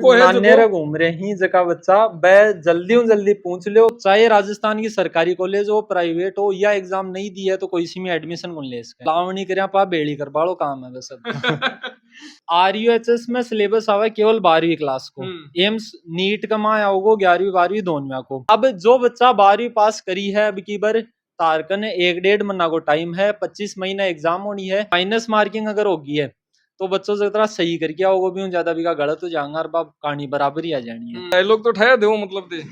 नानेरे घूम रहे ही जका बच्चा बे जल्दी पूछ लो, चाहे राजस्थान की सरकारी कॉलेज हो प्राइवेट हो या एग्जाम नहीं दिया तो कोई सी में एडमिशन कौन ले इसका लावणी कर पा बेड़ी कर बाड़ो काम है बस अब RUHS में सिलेबस आवा केवल 12वीं क्लास को, एम्स नीट का माँ आओगो 11वीं 12वीं दोनों को। अब जो बच्चा 12वीं पास करी है अब की बार तारकन 1-1.5 महीना को टाइम है, 25 महीना एग्जाम होनी है, माइनस मार्किंग अगर होगी है तो बच्चों से तरह सही करके आओ, वो भी ज्यादा भी का गलत हो जाएगा और बाप कहानी बराबर ही आ जानी है। डायलॉग तो ठाया दो मतलब दे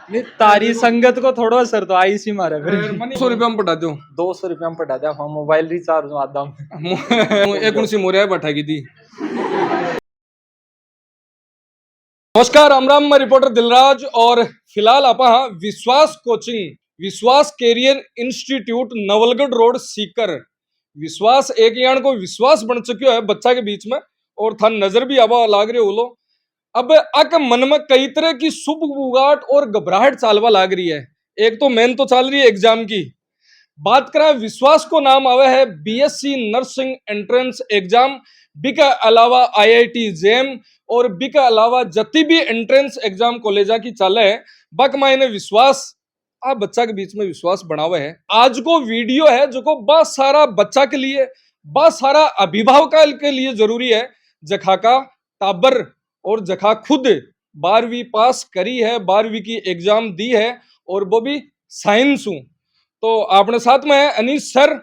नहीं तारी संगत को थोड़ा असर तो आई सी मारे फिर 100 रुपया में पटा दो 200 रुपया में पटा दिया हम मोबाइल रिचार्ज आधा एक उनसी मोरिया बैठा की थी। नमस्कार राम राम, मैं रिपोर्टर दिलराज और फिलहाल आप Vishwas coaching Vishwas career institute Nawalgarh road Sikar Vishwas एक यान को विश्वास बन चुक्यो है बच्चा के बीच में और था नजर भी आवा लाग रहे हो। अब अक मन में कई तरह की शुभ बुगाट और घबराहट चालवा लाग रही है। एक तो मेन तो चल रही है एग्जाम की बात करें, विश्वास को नाम आवे है BSc नर्सिंग एंट्रेंस एग्जाम, बिका अलावा IIT जेम और बिका अलावा जति भी एंट्रेंस एग्जाम कॉलेजा की चाले है बक मायने विश्वास आप बच्चा के बीच में विश्वास बढ़ावा है। आज को वीडियो है जो को बहुत सारा बच्चा के लिए बहुत सारा अभिभावक के लिए जरूरी है, जखा का टाबर और जखा खुद 12वीं पास करी है, 12वीं की एग्जाम दी है और वो भी साइंस हूं। तो आपने साथ में है अनीश सर,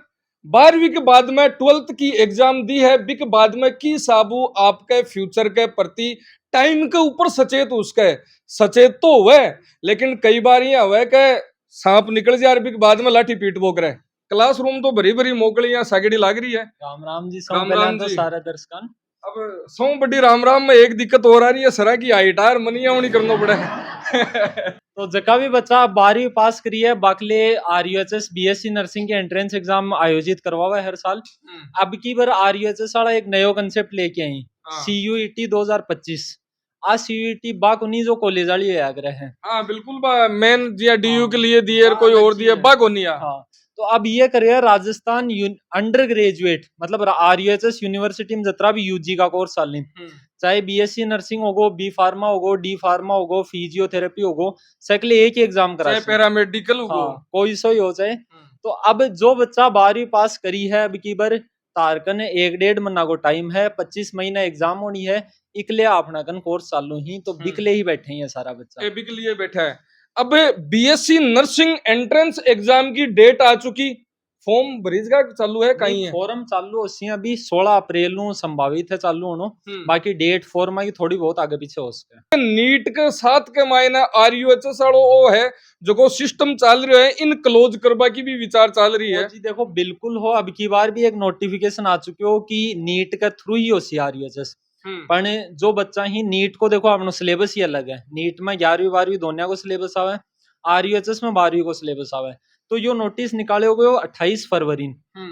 12वीं के बाद में 12th की एग्जाम दी है, बिक बाद में की साबू आपके फ्यूचर के प्रति टाइम के ऊपर सचेत उसके सचेत तो हुए, लेकिन कई बार ये हुआ कि सांप निकल जाए बिक बाद में लाठी पीट बोक रहे। क्लासरूम तो भरी भरी मोकलियां सागड़ी लाग रही है। राम जी राम तो जी सारा दर्शकन अब सौ बड़ी राम में एक दिक्कत और आ रही है सरा की हाइट आर मनिया होनी करना पड़े तो जका भी बच्चा 12वीं पास करी है बाकले RUHS BSc नर्सिंग के एंट्रेंस एग्जाम आयोजित करवावा है हर साल। अब की बार RUHS वाला एक नयो कंसेप्ट लेके आई CUET 2025। आज CUET बाक उन्हीं जो कॉलेज वाली आग रहे हैं। हाँ बिल्कुल मेन दिया DU के लिए दिए कोई और दिया बाक होनिया। हाँ तो अब ये करे राजस्थान अंडर ग्रेजुएट मतलब RUHS यूनिवर्सिटी में जतरा भी UG का कोर्स चालनी, चाहे BSc नर्सिंग होगो, B फार्मा होगो, D फार्मा होगो, फिजियोथेरेपी होगो, सकले एक ही एग्जाम करा चाहे पैरामेडिकल होगो, कोई सो ही हो चाहे। तो अब जो बच्चा 12वीं पास करी है अब की बार तारकन 1-1.5 महीना को टाइम है, 25 महीना एग्जाम होनी है, इकले अपना कन कोर्स चालू ही तो बिकले ही बैठे हैं सारा बच्चा बिकलिए बैठा है। अब BSc नर्सिंग एंट्रेंस एग्जाम की डेट आ चुकी, फॉर्म भरीज का चालू है कहीं है फॉर्म चालू होसी अभी 16 अप्रैल नु संभावित है चालू होनो, बाकी डेट फॉर्म की थोड़ी बहुत आगे पीछे हो सके। नीट के साथ के मायने RUHS वालो वो है जो को सिस्टम चल रहा है इन क्लोज करवा की भी विचार चल रही है। जी देखो बिल्कुल हो, अब की बार भी एक नोटिफिकेशन आ चुकी हो कि नीट के थ्रू ही हो RUHS, पर जो बच्चा ही नीट को देखो अपना सिलेबस ही अलग है, नीट में 11वीं 12वीं दोनों को सिलेबस आवे, RUHS में 12वीं को सिलेबस आवे। तो यो नोटिस निकाले हो गए 28 फरवरी,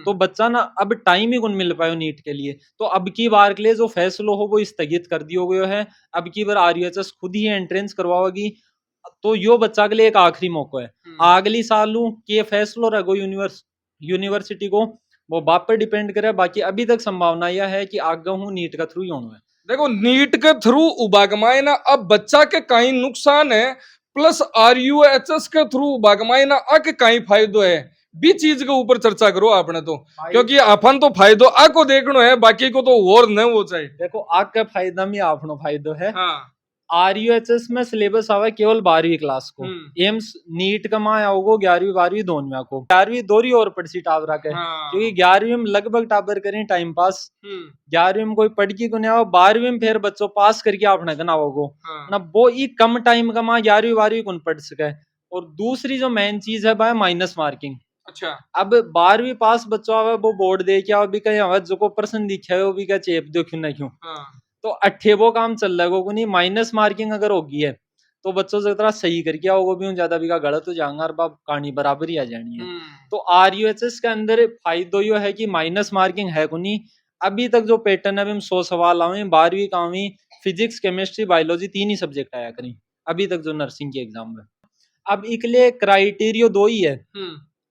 तो बच्चा ना अब टाइम ही कौन मिल पायो नीट के लिए, तो अब की बार के लिए जो फैसलो हो वो स्थगित कर दियो गयो है। अब की बार RUHS खुद ही एंट्रेंस करवाओगी, तो यो बच्चा के लिए एक आखिरी मौका है। अगली साल के फैसलो रहो यूनिवर्सिटी को वो बाप पर डिपेंड करे, बाकी अभी तक संभावना यह है कि आगे हूँ नीट का थ्रू ही होना है। देखो नीट के थ्रू उबागमाए ना अब बच्चा के कहीं नुकसान है प्लस RUHS के थ्रू उबागमाए ना अक कहीं फायदो है, भी चीज के ऊपर चर्चा करो आपने तो, क्योंकि अपन तो फायदो आ को देखनो है बाकी को तो और न हो जाए। देखो आग का फायदा में आपनो फायदो है। हाँ। RUHS में सिलेबस आवा केवल 12वीं क्लास को, एम्स नीट का माँ आओगो 11वीं 12वीं दोनों को, 11वीं दोरी और पड़सी टाबरा के, क्योंकि 11वीं में लगभग टाबर करें टाइम पास, 11वीं में कोई पढ़ की को नहीं आओ, 12वीं में फिर बच्चों पास करके आपने गना होगो ना वो ही कम टाइम का माँ 11वीं 12वीं कौन पढ़ सके। और दूसरी जो मेन चीज है वह माइनस मार्किंग। अच्छा अब 12वीं पास बच्चों आवे वो बोर्ड दे के आओ भी कहीं जो को प्रश्न दिखे हो भी क्या चेप दो क्यों ना क्यों, तो अट्ठेवो काम चल रहा है नहीं, माइनस मार्किंग अगर होगी है तो बच्चों से तरह सही करके आओ भी ज्यादा भी का गलत हो जाएगा और बाप कहानी बराबर ही आ जानी है। तो RUHS के अंदर फायदो यो है कि माइनस मार्किंग है को नहीं। अभी तक जो पैटर्न है 100 सवाल आवे, 12वीं का फिजिक्स केमिस्ट्री बायोलॉजी 3 ही सब्जेक्ट आया करें अभी तक जो नर्सिंग के एग्जाम में। अब इकले क्राइटेरियो 2 ही है,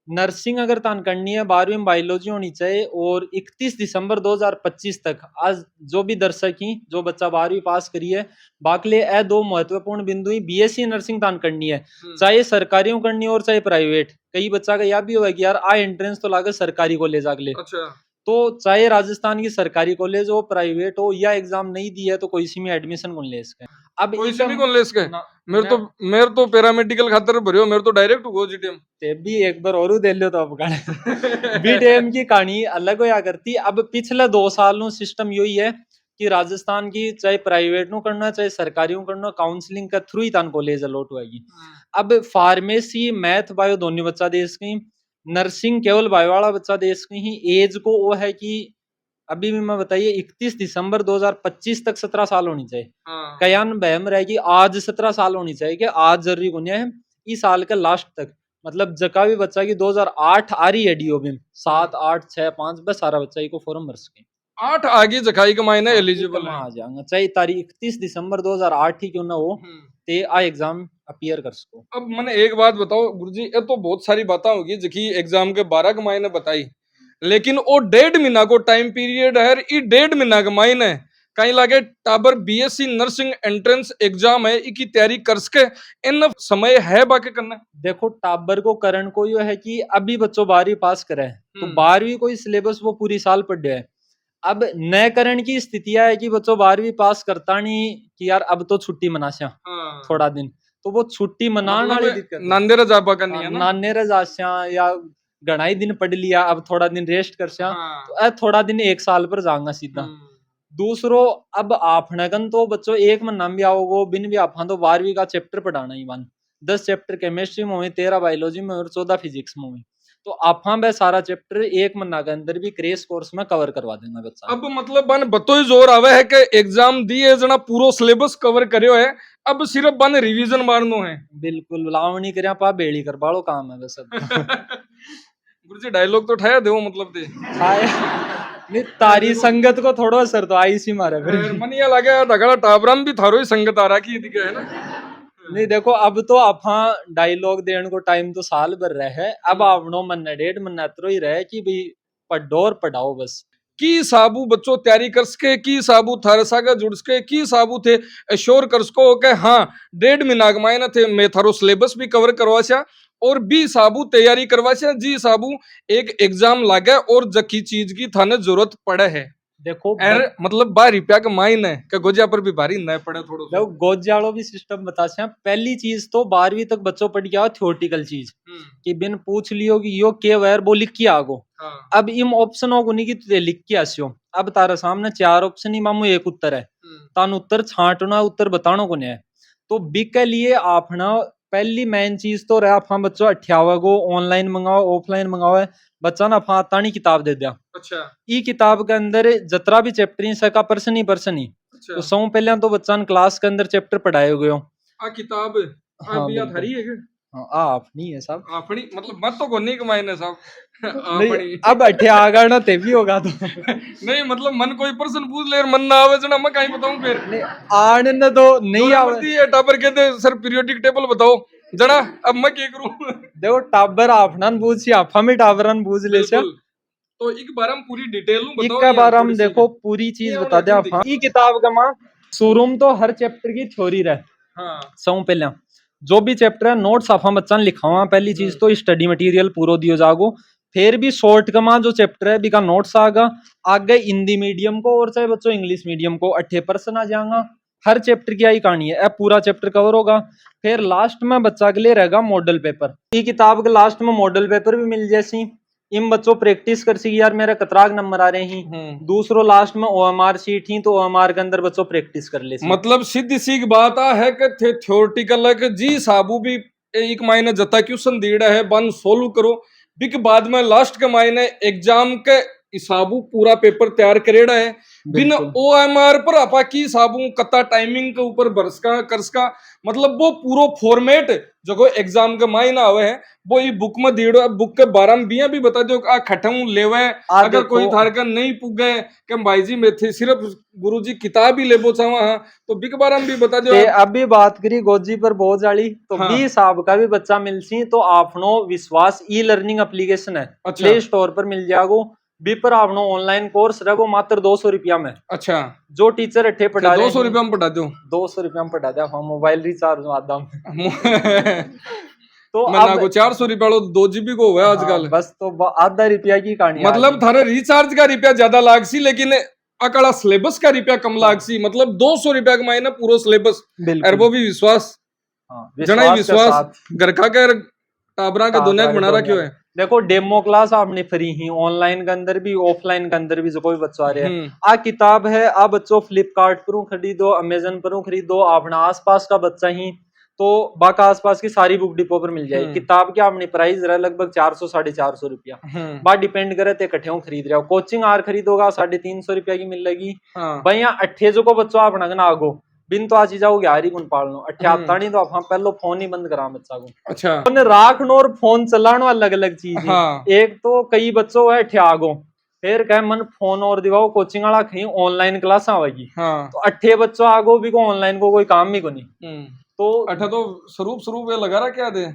नर्सिंग अगर तान करनी है 12वीं में बायोलॉजी होनी चाहिए, और 31 दिसंबर 2025 तक आज जो भी दर्शक ही जो बच्चा 12वीं पास करी है बाकले ए दो महत्वपूर्ण बिंदु ही बीएससी नर्सिंग तान करनी है, चाहे सरकारी में करनी हो और चाहे प्राइवेट। कई बच्चा का यह भी होगा कि यार आ एंट्रेंस तो लागे सरकारी कॉलेज अगले, अच्छा तो चाहे राजस्थान की सरकारी कॉलेज हो प्राइवेट हो, या एग्जाम नहीं दी है तो कोई सी में एडमिशन कौन ले इसके। अब कोई इनका- सी भी कौन ले इसके? ना- मेरे तो पैरामेडिकल खातर भरियो, मेरे तो डायरेक्ट हो जीटीएम। ते भी एक बार और दे लो तो अब बीटीएम की कहानी अलग होया करती। अब पिछले 2 साल नु सिस्टम यही है कि राजस्थान की चाहे प्राइवेट नु करना चाहे सरकारी नु करना, काउंसलिंग के थ्रू ही तान कॉलेज अलॉट होगी। अब फार्मेसी मैथ बायो दोनों बच्चा देश की, नर्सिंग केवल बायो वाला बच्चा देश की ही। एज को वो है कि अभी भी मैं बताइए 31 दिसंबर 2025 तक 17 साल होनी चाहिए। कयान बहम रहेगी आज 17 साल होनी चाहिए कि आज जरूरी गुनिया है इस साल के लास्ट तक, मतलब जका भी बच्चा की 2008 आ रही है डीओबी 7 8 6 5 बस सारा बच्चा ही को फॉर्म भर सके 8 आगे जखाई का मायने एलिजिबल है। आ जाएगा चाहे तारीख 31 दिसंबर 2008 ही क्यों ना हो, ते आ एग्जाम अपीयर कर सको। अब मैंने एक बात बताओ गुरुजी, ये तो बहुत सारी बातें होगी जखी एग्जाम के 12 के मायने बताई, लेकिन वो 1.5 महीना को टाइम पीरियड है। ई 1.5 महीना के मायने कहीं लागे टाबर बीएससी नर्सिंग एंट्रेंस एग्जाम है, इकी तैयारी कर सके, इन समय है बाकी करना। देखो टाबर को करण को यो है कि अभी बच्चों 12वीं पास करे तो 12वीं कोई सिलेबस वो पूरी साल पढ़े है। अब नए करण की स्थितियां है कि बच्चों 12वीं पास करता नहीं कि यार अब तो छुट्टी मनास्या थोड़ा दिन, तो वो छुट्टी मनाने वाली दिक्कत नांदेरा जापा करनी है ना, नानेरे जास्या या घना ही दिन पढ़ लिया अब थोड़ा दिन रेस्ट कर स्या, तो थोड़ा दिन 1 साल पर जाऊंगा सीधा। दूसरो अब आपनगन तो बच्चों एक में नाम भी आओगो बिन भी आपा तो 12वीं का चैप्टर पढ़ाना ही मान 10 चैप्टर केमिस्ट्री में हुए, 13 बायोलॉजी में और 14 फिजिक्स में हुए, तो आपा बे सारा चैप्टर एक महीना के अंदर भी क्रेश कोर्स में कवर करवा देंगे बच्चा। अब मतलब बन बतो ही जोर आवे है कि एग्जाम दिए जना पूरो सिलेबस कवर करियो है, अब सिर्फ बन रिवीजन मारनो है। बिल्कुल लावणी करया पा बेड़ी कर बालो काम है बस अब। गुरुजी डायलॉग तो ठाया देवो मतलब दे नहीं तारी संगत को थोड़ा असर तो आई सी मारे फिर मन ये लगे रगड़ा टाबराम भी थारो ही संगत आ रहा की दिखे है ना। नहीं देखो अब तो आपा डायलॉग देने को टाइम तो साल भर रहे, अब आपनो मन 1.5 महीना तो ही रहे कि भाई पढ़ो और पढ़ाओ बस। की साबू बच्चों तैयारी कर सके, की साबू थारे सागा जुड़ सके, की साबू थे एश्योर कर सको के हाँ 1.5 महीना के मायने थे मैं थारो सिलेबस भी कवर करवास्या और बी साबू तैयारी करवास्या, जी साबू एक एग्जाम लागे और जकी चीज की थाने जरूरत पड़े है। देखो मतलब 12 रुपया का माइन है कि गोजिया पर भी भारी न पड़े थोड़ा। देखो गोजियाड़ो भी सिस्टम बता से पहली चीज तो 12वीं तक बच्चों पढ़ गया थ्योरेटिकल चीज कि बिन पूछ लियो कि यो के वैर वो लिख के आगो। अब इम ऑप्शन हो गुनी की तुझे लिख के आसियो, अब तारे सामने 4 ऑप्शन ही मामू एक उत्तर है, तान उत्तर छांटना उत्तर बतानो को नहीं है, तो बिक के लिए आपना पहली मेन चीज तो रहा आप बच्चों 58 को ऑनलाइन मंगाओ ऑफलाइन मंगाओ है, बच्चा ना तानी किताब दे दिया। अच्छा ई किताब के अंदर जतरा भी चैप्टर ही सका पर्सन ही अच्छा। तो सौ पहले तो बच्चा क्लास के अंदर चैप्टर पढ़ाए गयो आ किताब हाँ, बिया थारी है के हाँ अपनी है सब अपनी मतलब मत तो कोनी कमाईने सब नहीं अब अठे आगा ना ते भी होगा तो नहीं मतलब मन कोई पर्सन पूछ ले मन ना आवे जना मैं कहीं बताऊं फिर नहीं आने न तो नहीं आवे ये टापर कहते सर पीरियोडिक टेबल बताओ जना अब मैं क्या करूं। देखो टाबर आपनन पूछी आप हमें टाबरन पूछ ले से तो एक बार हम पूरी डिटेल नु बताओ, एक बार हम देखो पूरी चीज बता दे आप ई किताब का मां शुरू में तो हर चैप्टर की थ्योरी रहे हां सौ पहले जो भी चैप्टर है नोट्स आप बच्चा लिखावा, पहली चीज तो स्टडी मटेरियल पूरा दियो जागो, फिर भी शॉर्ट का जो चैप्टर है बिका नोट्स आगा आगे हिंदी मीडियम को और चाहे बच्चों इंग्लिश मीडियम को 80% आ जाएगा। हर चैप्टर की आई कहानी है, पूरा चैप्टर कवर होगा। फिर लास्ट में बच्चा के लिए रहेगा मॉडल पेपर, ये किताब के लास्ट में मॉडल पेपर भी मिल जैसी इन बच्चों प्रैक्टिस कर सी यार मेरा कतराग नंबर आ रहे हैं, दूसरों लास्ट में ओएमआर शीट ही तो ओएमआर के अंदर बच्चों प्रैक्टिस कर ले। मतलब सीधी सी बात है कि थ्योरेटिकल है कि जी साबू भी एक मायने जता क्वेश्चन दीड़ा है बन सोल्व करो बिक बाद में लास्ट के मायने एग्जाम के हिसाबू पूरा पेपर तैयार करेड़ा है बिन OMR पर आपा की हिसाबू कत्ता टाइमिंग के ऊपर बरसका करसका मतलब वो पूरो फॉर्मेट जो एग्जाम के मायना आवे है वो ये बुक में दियो है। बुक के बारे में बिया भी बता दो आ खटमू लेवे अगर कोई थार का नहीं पुगे के भाई जी में थे सिर्फ गुरुजी किताब ही लेबो चावा हां तो बिक बारे में भी बता दो। अभी बात करी गोजी पर बहुत जाली तो हाँ। 20 साल का भी बच्चा मिलसी तो आपनो विश्वास ई लर्निंग एप्लीकेशन है अच्छा। प्ले स्टोर पर मिल जाएगो बी पर आपनो ऑनलाइन कोर्स रहेगो मात्र 200 रुपया में। अच्छा जो टीचर अठे पढ़ा रहे 200 रुपया में पढ़ा दो 200 रुपया में पढ़ा दिया। हाँ मोबाइल रिचार्ज आधा तो अब 400 रुपया 2 GB को हुआ आजकल बस तो आधा रुपया की कहानी मतलब थारे रिचार्ज का रुपया ज्यादा लागसी लेकिन अकड़ा सिलेबस का रुपया कम लागसी मतलब 200 रुपया का मायने पूरा सिलेबस और वो भी विश्वास जना विश्वास घर का कर टाबरा का दुनिया बना रहा क्यों है। देखो डेमो क्लास आपने फ्री ही ऑनलाइन के अंदर भी ऑफलाइन के अंदर भी जो कोई बच्चा आ रहा है आ किताब है आ बच्चों फ्लिपकार्ट पर खरीदो अमेजन पर खरीदो अपना आसपास का बच्चा ही तो बाका आसपास की सारी बुक डिपो पर मिल जाएगी। किताब की अपनी प्राइस रहा लगभग 400-450 रुपया बात डिपेंड करे ते इकट्ठे खरीद रहे हो। कोचिंग आर खरीदोगा 350 रुपया की मिल लगी भाई यहाँ 28 जो को बच्चों अपना ना आगो बिन तो आ चीजा को ग्यारह गुण पाल लो 88 नहीं तो आप पहलो फोन ही बंद करा बच्चा को। अच्छा राख नो और फोन चलानो अलग अलग चीज है। एक तो कई बच्चों है ठ्यागो फिर कह मन फोन और दिवाओ कोचिंग वाला कहीं ऑनलाइन क्लास आवेगी तो 28 बच्चों आगो भी को ऑनलाइन को कोई काम ही को नहीं तो अठा तो स्वरूप लगा रहा क्या दे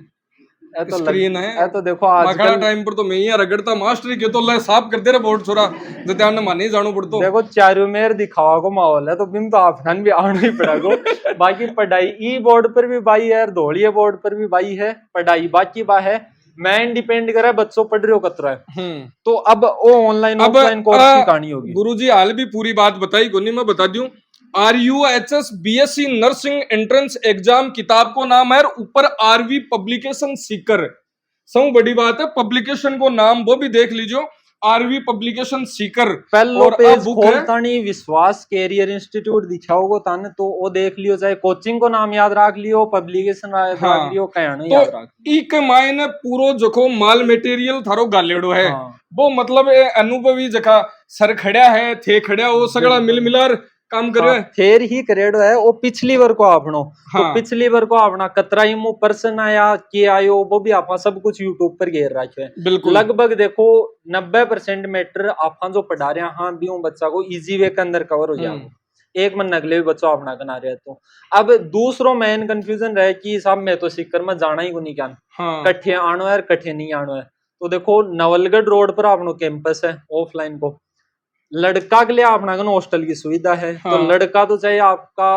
तो स्क्रीन है तो देखो आजकल टाइम पर तो मैं ही रगड़ता मास्टर के तो ले साफ कर दे रहा बोर्ड छोरा जत्यान ने माने जानो पड़तो देखो चारों मेर दिखावा को माहौल है तो बिम तो आपन भी आना ही पड़ेगा। बाकी पढ़ाई ई बोर्ड पर भी बाई है धोलिया बोर्ड पर भी बाई है पढ़ाई बाकी बा है मैन डिपेंड करे बच्चों पढ़ रहे हो कतरा है तो अब वो ऑनलाइन ऑफलाइन कोर्स की कहानी होगी। गुरुजी हाल भी पूरी बात बताई कोनी मैं बता दूं RUHS BSc nursing entrance exam किताब को नाम है ऊपर RV पब्लिकेशन सीकर सब बड़ी बात है पब्लिकेशन को नाम वो भी देख लीजिए RV पब्लिकेशन सीकर पहलो पेज खोलता नहीं विश्वास कैरियर इंस्टीट्यूट दिखाओगे ताने तो वो देख लियो चाहे कोचिंग को नाम याद रख लियो पब्लिकेशन याद लियो कहना याद रख एक मायने पूरो जको माल मटेरियल थारो गालेड़ो है वो मतलब अनुभवी जका सर खड़ा है थे खड़ा वो सगड़ा मिल मिलार काम करो फेर ही करेडो है वो पिछली बार को आपनो तो पिछली बार को अपना कतरा ही मु पर्सन आया के आयो वो भी आपा सब कुछ यूट्यूब पर घेर रखे है लगभग देखो 90% मैटर आपा जो पढ़ा रहे हैं हाँ भी बच्चा को इजी वे के अंदर कवर हो जाए एक मन अगले भी बच्चा अपना बना रहे तो अब दूसरों मेन कंफ्यूजन रहे कि साहब मैं तो सीकर में जाना ही को नहीं क्या कट्ठे आनो है कट्ठे नहीं आनो है तो देखो नवलगढ़ रोड पर आपनो कैंपस है ऑफलाइन को लड़का के लिए अपना हॉस्टल की सुविधा है तो लड़का तो चाहे आपका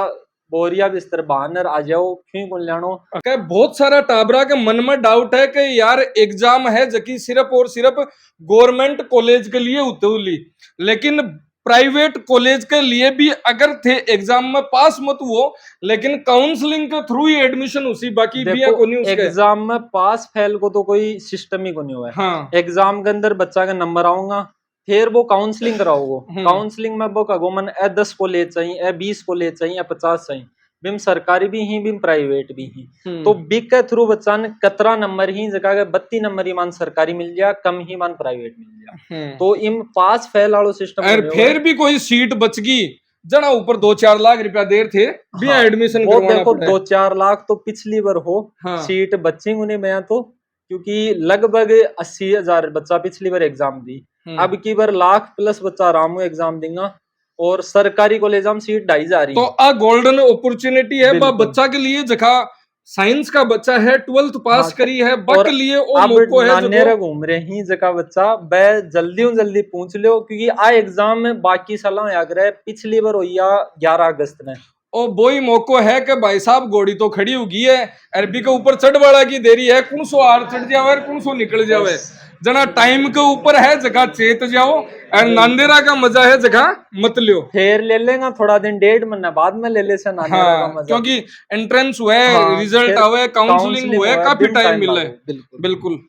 बोरिया बिस्तर बानर आ जाओ क्यों को लेनो बहुत सारा टाबरा के मन में डाउट है कि यार एग्जाम है जबकि सिर्फ और सिर्फ गवर्नमेंट कॉलेज के लिए उतौली लेकिन प्राइवेट कॉलेज के लिए भी अगर थे एग्जाम में पास मत हुआ लेकिन काउंसलिंग के थ्रू ही एडमिशन उसी बाकी भी को नहीं उसके एग्जाम में पास फेल को तो कोई सिस्टम ही को नहीं हुआ है। एग्जाम के अंदर बच्चा का नंबर आऊंगा फिर वो काउंसलिंग कराओगे काउंसलिंग में वो कहो मन 10 को ले चाहिए 20 को ले चाहिए 50 चाहिए बिम सरकारी भी ही बिम प्राइवेट भी ही तो बिक के थ्रू बच्चा ने कतरा नंबर ही जगह 32 नंबर ही मान सरकारी मिल जाए कम ही मान प्राइवेट मिल जाए तो इम पास फेल वालो सिस्टम फिर भी कोई सीट बच गई जना ऊपर 2-4 लाख रुपया देर थे भी एडमिशन करवाना देखो 2-4 लाख तो पिछली बार हो सीट बच्ची उन्हें मैं तो क्योंकि लगभग 80,000 बच्चा पिछली बार एग्जाम दी अब की बार लाख प्लस बच्चा आराम एग्जाम देगा और सरकारी कॉलेज में सीट 2.5 जा रही तो आ गोल्डन अपॉर्चुनिटी है बच्चा के लिए जखा साइंस का बच्चा है 12th पास करी है बक लिए ओ मौको है जो घूम रहे ही जगह बच्चा बे जल्दी पूछ लो क्योंकि आ एग्जाम में बाकी साल याद रहे पिछली बार हुई 11 अगस्त में और वो ही मौको है कि भाई साहब घोड़ी तो खड़ी होगी है अरबी के ऊपर चढ़ वाला की देरी है कौन सो आर चढ़ जावे कौन सो निकल जावे जना टाइम के ऊपर है जगह चेत जाओ और नांदेरा का मजा है जगह मत लियो फिर ले लेगा थोड़ा दिन 1.5 महीना बाद में ले ले से नांदेरा का मजा क्योंकि एंट्रेंस हुआ है रिजल्ट हुआ काउंसलिंग हुआ काफी टाइम मिल रहा है बिल्कुल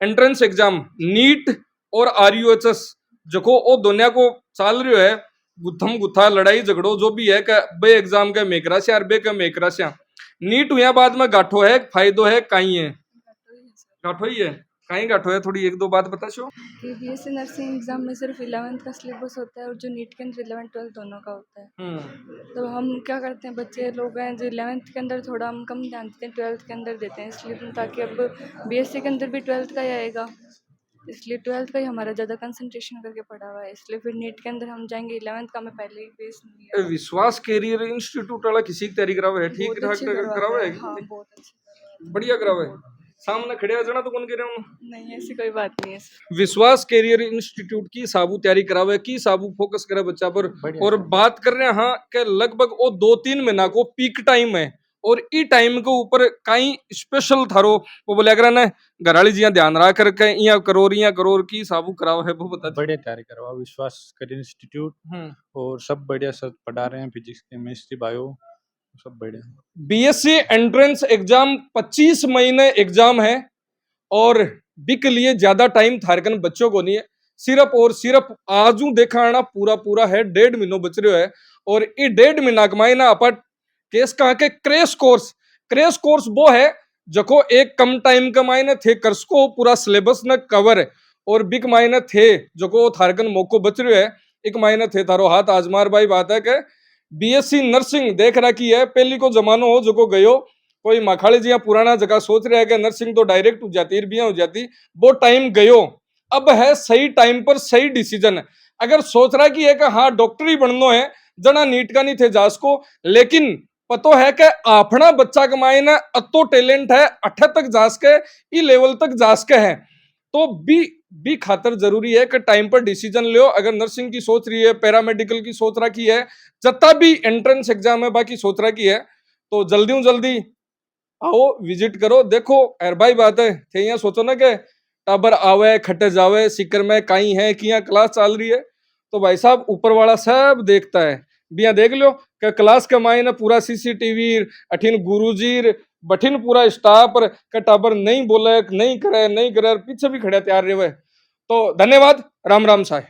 एंट्रेंस एग्जाम नीट और RUHS जो वो दुनिया को चल रही है गुत्थम गुत्था लड़ाई झगड़ो जो भी है बे एग्जाम का मेकरा से अरबे का मेकरा से नीट हुआ बाद में गाठो है फायदो है कहीं है गाठो ही है कहीं घट होया थोड़ी एक दो बात बता छो। कि बीएससी नर्सिंग एग्जाम में सिर्फ 11th का सिलेबस होता है और जो नीट के अंदर 11th 12th दोनों का होता है। तो हम क्या करते हैं, बच्चे लोग हैं जो 11th के अंदर थोड़ा हम कम ध्यान देते हैं, 12th के अंदर देते हैं, इसलिए ताकि अब बीएससी के अंदर भी 12th का ही आएगा, इसलिए 12th का ही हमारा ज़्यादा कंसंट्रेशन करके पढ़ा हुआ है, इसलिए फिर नीट के अंदर हम जाएंगे। 11th का मैं पहले ही बेस नहीं लिया। विश्वास कैरियर इंस्टीट्यूट वाला किसी की तैयारी करावे है? ठीक बहुत ठाक अच्छी करवा करावे रहे है? हैं, हाँ बहुत अच्छी करवा रहे हैं। बढ़िया करावे है। सामने खड़े आ जाना तो कौन कह रहे हो? नहीं ऐसी कोई बात नहीं है सर। विश्वास कैरियर इंस्टीट्यूट की साबू तैयारी करावे की साबू फोकस करे बच्चा पर। और बात कर रहे हैं हाँ कि लगभग वो 2-3 महीना को पीक टाइम है और ई टाइम के ऊपर कई स्पेशल थारो वो बोले अगर ना घराली जी ध्यान रहा करके यहाँ करोर की साबू कराव है वो बता। बढ़िया तैयारी करवा विश्वास करियर इंस्टीट्यूट और सब बढ़िया सब पढ़ा रहे हैं, फिजिक्स केमिस्ट्री बायो सब बढ़िया। बीएससी एंट्रेंस एग्जाम 25 महीने एग्जाम है और बिक लिए ज्यादा टाइम थारकन बच्चों को नहीं है, सिर्फ और सिर्फ आजू देखा आना पूरा है 1.5 महीनों बच रहे है और ये 1.5 महीना कमाए ना अपन केस कहा के क्रेश कोर्स वो है जको एक कम टाइम के मायने थे कर्स को पूरा सिलेबस न कवर और बिक मायने थे जको थारकन मौको बच रहे है एक मायने थे थारो हाथ आजमार भाई बात है कि बीएससी नर्सिंग देख रखी है पहली को जमानो हो जो गयो कोई माखाड़ी जी पुराना जगह सोच रहे हैं कि नर्सिंग तो डायरेक्ट हो जाती है हो जाती, वो टाइम गयो। अब है सही टाइम पर सही डिसीजन। अगर सोच रहा कि हाँ डॉक्टर ही बनना है जना नीट का नहीं थे जास को, लेकिन पतो है कि आपना बच्चा कमाए ना अतो टैलेंट है 8 तक जास के ई लेवल तक जास के है तो भी खातर जरूरी है कि टाइम पर डिसीजन लियो। अगर नर्सिंग की सोच रही है, पैरामेडिकल की सोच रखी है, जितना भी एंट्रेंस एग्जाम है बाकी सोच रखी है तो जल्दी आओ विजिट करो। देखो एर भाई बात है थे यहाँ सोचो ना कि टाबर आवे खटे जावे सिकर में कहीं है कि यहाँ क्लास चल रही है तो भाई साहब ऊपर वाला सब देखता है। बिया देख लो कि क्लास के मायने पूरा सीसीटीवी अठिन गुरुजी बठिन पूरा स्टाफ का टाबर नहीं बोले नहीं करे पीछे भी खड़े तैयार रहे। तो धन्यवाद, राम राम साहब।